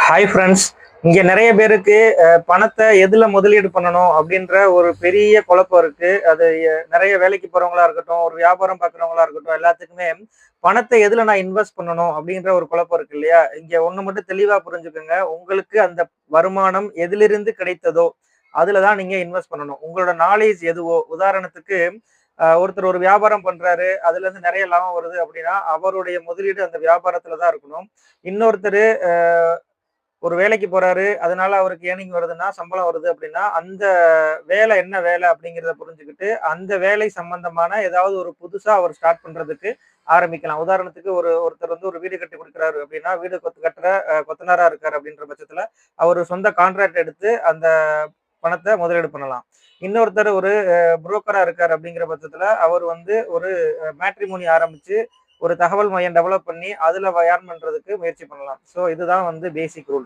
Hi friends. இங்க நிறைய பேருக்கு பணத்தை எதுல முதலீடு பண்ணணும் அப்படின்ற ஒரு பெரிய குழப்பம் இருக்கு. அது நிறைய வேலைக்கு போறவங்களா இருக்கட்டும், ஒரு வியாபாரம் பார்க்குறவங்களா இருக்கட்டும், எல்லாத்துக்குமே பணத்தை எதுல நான் இன்வெஸ்ட் பண்ணணும் அப்படின்ற ஒரு குழப்பம் இருக்கு இல்லையா? இங்க ஒண்ணு மட்டும் தெளிவா புரிஞ்சுக்கோங்க. உங்களுக்கு அந்த வருமானம் எதிலிருந்து கிடைத்ததோ அதுல தான் நீங்க இன்வெஸ்ட் பண்ணணும். உங்களோட நாலேஜ் எதுவோ, உதாரணத்துக்கு ஒருத்தர் ஒரு வியாபாரம் பண்றாரு, அதுல இருந்து நிறைய லாபம் வருது அப்படின்னா அவருடைய முதலீடு அந்த வியாபாரத்துல தான் இருக்கணும். இன்னொருத்தர் ஒரு வேலைக்கு போறாரு. அதனால அவருக்கு ஏர்னிங் வருதுன்னா, சம்பளம் வருது அப்படின்னா, அந்த வேலை என்ன வேலை அப்படிங்கிறத புரிஞ்சுக்கிட்டு, அந்த வேலை சம்பந்தமான ஏதாவது ஒரு புதுசா அவர் ஸ்டார்ட் பண்றதுக்கு ஆரம்பிக்கலாம். உதாரணத்துக்கு ஒருத்தர் வந்து ஒரு வீடு கட்டி குடுக்குறாரு அப்படின்னா, வீடு கட்டுற கொத்தனாரா இருக்காரு அப்படின்ற பட்சத்துல, அவரு சொந்த கான்ட்ராக்ட் எடுத்து அந்த பணத்த முதலீடு பண்ணலாம். இன்னொருத்தர் ஒரு புரோக்கரா இருக்காரு அப்படிங்கிற பட்சத்துல, அவர் வந்து ஒரு மேட்ரிமோனி ஆரம்பிச்சு, ஒரு தகவல் மையம் டெவலப் பண்ணி, அதுல ஏர்ன் பண்றதுக்கு முயற்சி பண்ணலாம். இதுதான் வந்து பேசிக் ரூல்.